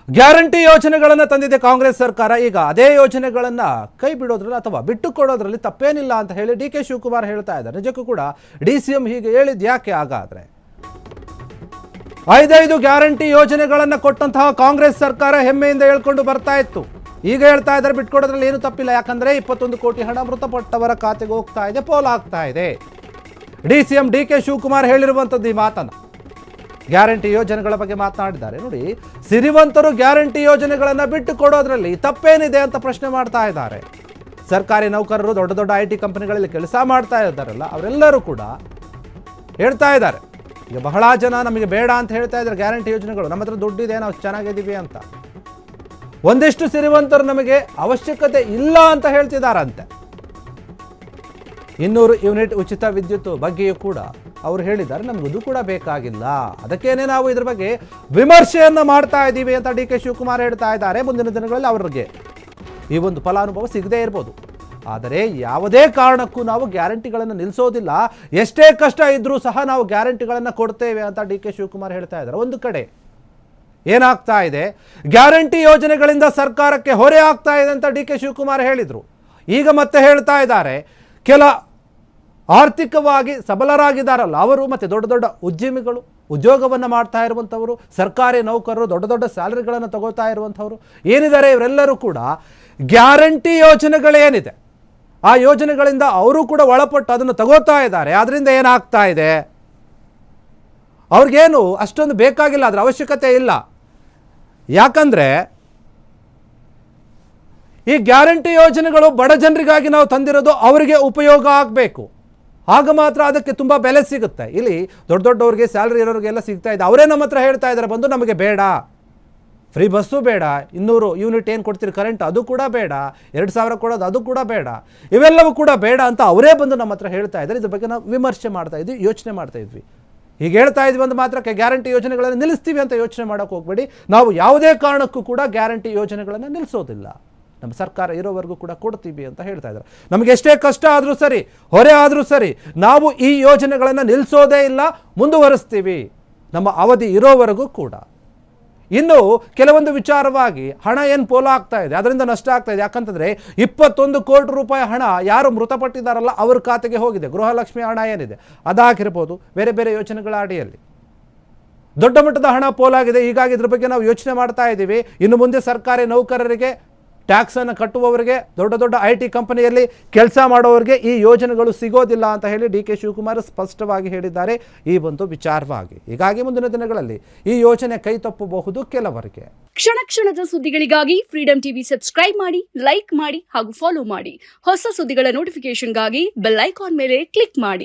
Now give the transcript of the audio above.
Guarantee ಯೋಜನೆಗಳನ್ನು ತಂದಿದೆ ಕಾಂಗ್ರೆಸ್ ಸರ್ಕಾರ. ಈಗ ಅದೇ ಯೋಜನೆಗಳನ್ನು ಕೈ ಬಿಡೋದ್ರಲ್ಲಿ ಅಥವಾ ಬಿಟ್ಟುಕೊಡೋದ್ರಲ್ಲಿ ತಪ್ಪೇನಿಲ್ಲ ಅಂತ ಹೇಳಿ ಡಿ ಕೆ ಶಿವಕುಮಾರ್ ಹೇಳ್ತಾ ಇದ್ದಾರೆ. ನಿಜಕ್ಕೂ ಕೂಡ ಡಿ.ಸಿ.ಎಂ ಹೀಗೆ ಹೇಳಿದ್ ಯಾಕೆ? ಹಾಗಾದ್ರೆ 5 ಗ್ಯಾರಂಟಿ ಯೋಜನೆಗಳನ್ನು ಕೊಟ್ಟಂತಹ ಕಾಂಗ್ರೆಸ್ ಸರ್ಕಾರ ಹೆಮ್ಮೆಯಿಂದ ಹೇಳ್ಕೊಂಡು ಬರ್ತಾ ಇತ್ತು. ಈಗ ಹೇಳ್ತಾ ಇದ್ದಾರೆ ಬಿಟ್ಕೊಡೋದ್ರಲ್ಲಿ ಏನು ತಪ್ಪಿಲ್ಲ, ಯಾಕಂದ್ರೆ 21 ಕೋಟಿ ಹಣ ಮೃತಪಟ್ಟವರ ಖಾತೆಗೆ ಹೋಗ್ತಾ ಇದೆ, ಪೋಲಾಗ್ತಾ ಇದೆ. ಡಿ.ಸಿ.ಎಂ ಡಿ ಕೆ ಶಿವಕುಮಾರ್ ಹೇಳಿರುವಂಥದ್ದು ಈ ಮಾತನ್ನ ಗ್ಯಾರಂಟಿ ಯೋಜನೆಗಳ ಬಗ್ಗೆ ಮಾತನಾಡಿದ್ದಾರೆ. ನೋಡಿ, ಸಿರಿವಂತರು ಗ್ಯಾರಂಟಿ ಯೋಜನೆಗಳನ್ನು ಬಿಟ್ಟು ಕೊಡೋದ್ರಲ್ಲಿ ತಪ್ಪೇನಿದೆ ಅಂತ ಪ್ರಶ್ನೆ ಮಾಡ್ತಾ ಇದ್ದಾರೆ. ಸರ್ಕಾರಿ ನೌಕರರು, ದೊಡ್ಡ ದೊಡ್ಡ IT ಕಂಪನಿಗಳಲ್ಲಿ ಕೆಲಸ ಮಾಡ್ತಾ ಇದ್ದಾರಲ್ಲ, ಅವರೆಲ್ಲರೂ ಕೂಡ ಹೇಳ್ತಾ ಇದ್ದಾರೆ. ಈಗ ಬಹಳ ಜನ ನಮಗೆ ಬೇಡ ಅಂತ ಹೇಳ್ತಾ ಇದ್ದಾರೆ ಗ್ಯಾರಂಟಿ ಯೋಜನೆಗಳು, ನಮ್ಮ ಹತ್ರ ದುಡ್ಡಿದೆ, ನಾವು ಚೆನ್ನಾಗಿದ್ದೀವಿ ಅಂತ. ಒಂದಿಷ್ಟು ಸಿರಿವಂತರು ನಮಗೆ ಅವಶ್ಯಕತೆ ಇಲ್ಲ ಅಂತ ಹೇಳ್ತಿದ್ದಾರಂತೆ. 200 ಯೂನಿಟ್ ಉಚಿತ ವಿದ್ಯುತ್ ಬಗ್ಗೆಯೂ ಕೂಡ ಅವರು ಹೇಳಿದ್ದಾರೆ, ನಮಗದು ಕೂಡ ಬೇಕಾಗಿಲ್ಲ, ಅದಕ್ಕೇನೆ ನಾವು ಇದ್ರ ಬಗ್ಗೆ ವಿಮರ್ಶೆಯನ್ನು ಮಾಡ್ತಾ ಇದ್ದೀವಿ ಅಂತ ಡಿ ಕೆ ಶಿವಕುಮಾರ್ ಹೇಳ್ತಾ ಇದ್ದಾರೆ. ಮುಂದಿನ ದಿನಗಳಲ್ಲಿ ಅವರಿಗೆ ಈ ಒಂದು ಫಲಾನುಭವ ಸಿಗದೇ ಇರ್ಬೋದು, ಆದರೆ ಯಾವುದೇ ಕಾರಣಕ್ಕೂ ನಾವು ಗ್ಯಾರಂಟಿಗಳನ್ನು ನಿಲ್ಲಿಸೋದಿಲ್ಲ, ಎಷ್ಟೇ ಕಷ್ಟ ಇದ್ರೂ ಸಹ ನಾವು ಗ್ಯಾರಂಟಿಗಳನ್ನು ಕೊಡ್ತೇವೆ ಅಂತ ಡಿ ಕೆ ಶಿವಕುಮಾರ್ ಹೇಳ್ತಾ ಇದ್ದಾರೆ. ಒಂದು ಕಡೆ ಏನಾಗ್ತಾ ಇದೆ, ಗ್ಯಾರಂಟಿ ಯೋಜನೆಗಳಿಂದ ಸರ್ಕಾರಕ್ಕೆ ಹೊರೆ ಆಗ್ತಾ ಇದೆ ಅಂತ ಡಿ ಕೆ ಶಿವಕುಮಾರ್ ಹೇಳಿದರು. ಈಗ ಮತ್ತೆ ಹೇಳ್ತಾ ಇದ್ದಾರೆ, ಕೆಲ ಆರ್ಥಿಕವಾಗಿ ಸಬಲರಾಗಿದ್ದಾರಲ್ಲ ಅವರು, ಮತ್ತು ದೊಡ್ಡ ದೊಡ್ಡ ಉದ್ಯಮಿಗಳು, ಉದ್ಯೋಗವನ್ನು ಮಾಡ್ತಾ ಇರುವಂಥವರು, ಸರ್ಕಾರಿ ನೌಕರರು, ದೊಡ್ಡ ದೊಡ್ಡ ಸ್ಯಾಲರಿಗಳನ್ನು ತಗೋತಾ ಇರುವಂಥವರು ಏನಿದ್ದಾರೆ, ಇವರೆಲ್ಲರೂ ಕೂಡ ಗ್ಯಾರಂಟಿ ಯೋಜನೆಗಳೇನಿದೆ ಆ ಯೋಜನೆಗಳಿಂದ ಅವರು ಕೂಡ ಒಳಪಟ್ಟು ಅದನ್ನು ತಗೋತಾ ಇದ್ದಾರೆ. ಅದರಿಂದ ಏನಾಗ್ತಾ ಇದೆ, ಅವ್ರಿಗೇನು ಅಷ್ಟೊಂದು ಬೇಕಾಗಿಲ್ಲ, ಅದರ ಅವಶ್ಯಕತೆ ಇಲ್ಲ. ಯಾಕಂದರೆ ಈ ಗ್ಯಾರಂಟಿ ಯೋಜನೆಗಳು ಬಡ ಜನರಿಗಾಗಿ ನಾವು ತಂದಿರೋದು, ಅವರಿಗೆ ಉಪಯೋಗ ಆಗಬೇಕು, ಆಗ ಮಾತ್ರ ಅದಕ್ಕೆ ತುಂಬ ಬೆಲೆ ಸಿಗುತ್ತೆ. ಇಲ್ಲಿ ದೊಡ್ಡ ದೊಡ್ಡವ್ರಿಗೆ, ಸ್ಯಾಲರಿ ಇರೋರಿಗೆಲ್ಲ ಸಿಗ್ತಾ ಇದೆ. ಅವರೇ ನಮ್ಮ ಹತ್ರ ಹೇಳ್ತಾ ಇದ್ದಾರೆ ಬಂದು, ನಮಗೆ ಬೇಡ, ಫ್ರೀ ಬಸ್ಸು ಬೇಡ, 200 ಯೂನಿಟ್ ಏನು ಕೊಡ್ತೀರಿ ಕರೆಂಟ್ ಅದು ಕೂಡ ಬೇಡ, 2000 ಕೊಡೋದು ಅದು ಕೂಡ ಬೇಡ, ಇವೆಲ್ಲವೂ ಕೂಡ ಬೇಡ ಅಂತ ಅವರೇ ಬಂದು ನಮ್ಮ ಹತ್ರ ಹೇಳ್ತಾ ಇದ್ದಾರೆ. ಇದ್ರ ಬಗ್ಗೆ ನಾವು ವಿಮರ್ಶೆ ಮಾಡ್ತಾ ಇದ್ವಿ, ಯೋಚನೆ ಮಾಡ್ತಾ ಇದ್ವಿ. ಹೀಗೆ ಹೇಳ್ತಾ ಇದ್ವಿ ಒಂದು ಮಾತ್ರಕ್ಕೆ ಗ್ಯಾರಂಟಿ ಯೋಜನೆಗಳನ್ನು ನಿಲ್ಲಿಸ್ತೀವಿ ಅಂತ ಯೋಚನೆ ಮಾಡೋಕ್ಕೆ ಹೋಗಬೇಡಿ. ನಾವು ಯಾವುದೇ ಕಾರಣಕ್ಕೂ ಕೂಡ ಗ್ಯಾರಂಟಿ ಯೋಜನೆಗಳನ್ನು ನಿಲ್ಲಿಸೋದಿಲ್ಲ, ನಮ್ಮ ಸರ್ಕಾರ ಇರೋವರೆಗೂ ಕೂಡ ಕೊಡ್ತೀವಿ ಅಂತ ಹೇಳ್ತಾ ಇದ್ದಾರೆ. ನಮಗೆ ಎಷ್ಟೇ ಕಷ್ಟ ಆದರೂ ಸರಿ, ಹೊರೆ ಆದರೂ ಸರಿ, ನಾವು ಈ ಯೋಜನೆಗಳನ್ನು ನಿಲ್ಲಿಸೋದೇ ಇಲ್ಲ, ಮುಂದುವರಿಸ್ತೀವಿ ನಮ್ಮ ಅವಧಿ ಇರೋವರೆಗೂ ಕೂಡ. ಇನ್ನು ಕೆಲವೊಂದು ವಿಚಾರವಾಗಿ ಹಣ ಏನು ಪೋಲಾಗ್ತಾ ಇದೆ, ಅದರಿಂದ ನಷ್ಟ ಆಗ್ತಾ ಇದೆ. ಯಾಕಂತಂದರೆ 21 ಕೋಟಿ ರೂಪಾಯಿ ಹಣ ಯಾರು ಮೃತಪಟ್ಟಿದ್ದಾರಲ್ಲ ಅವ್ರ ಖಾತೆಗೆ ಹೋಗಿದೆ. ಗೃಹಲಕ್ಷ್ಮಿ ಹಣ ಏನಿದೆ ಅದಾಗಿರ್ಬೋದು, ಬೇರೆ ಬೇರೆ ಯೋಜನೆಗಳ ಅಡಿಯಲ್ಲಿ ದೊಡ್ಡ ಮಟ್ಟದ ಹಣ ಪೋಲಾಗಿದೆ. ಹೀಗಾಗಿ ಇದ್ರ ಬಗ್ಗೆ ನಾವು ಯೋಚನೆ ಮಾಡ್ತಾ ಇದ್ದೀವಿ. ಇನ್ನು ಮುಂದೆ ಸರ್ಕಾರಿ ನೌಕರರಿಗೆ, ಟ್ಯಾಕ್ಸನ್ನು ಕಟ್ಟುವವರಿಗೆ, ದೊಡ್ಡ ದೊಡ್ಡ IT ಕಂಪನಿಯಲ್ಲಿ ಕೆಲಸ ಮಾಡೋರಿಗೆ ಈ ಯೋಜನೆಗಳು ಸಿಗೋದಿಲ್ಲ ಅಂತ ಹೇಳಿ ಡಿ ಕೆ ಶಿವಕುಮಾರ್ ಸ್ಪಷ್ಟವಾಗಿ ಹೇಳಿದ್ದಾರೆ ಈ ಒಂದು ವಿಚಾರವಾಗಿ. ಹೀಗಾಗಿ ಮುಂದಿನ ದಿನಗಳಲ್ಲಿ ಈ ಯೋಜನೆ ಕೈ ತಪ್ಪಬಹುದು ಕೆಲವರಿಗೆ. ಕ್ಷಣ ಕ್ಷಣದ ಸುದ್ದಿಗಳಿಗಾಗಿ ಫ್ರೀಡಂ ಟಿವಿ ಸಬ್ಸ್ಕ್ರೈಬ್ ಮಾಡಿ, ಲೈಕ್ ಮಾಡಿ ಹಾಗೂ ಫಾಲೋ ಮಾಡಿ. ಹೊಸ ಸುದ್ದಿಗಳ ನೋಟಿಫಿಕೇಶನ್ಗಾಗಿ ಬೆಲ್ ಐಕಾನ್ ಮೇಲೆ ಕ್ಲಿಕ್ ಮಾಡಿ.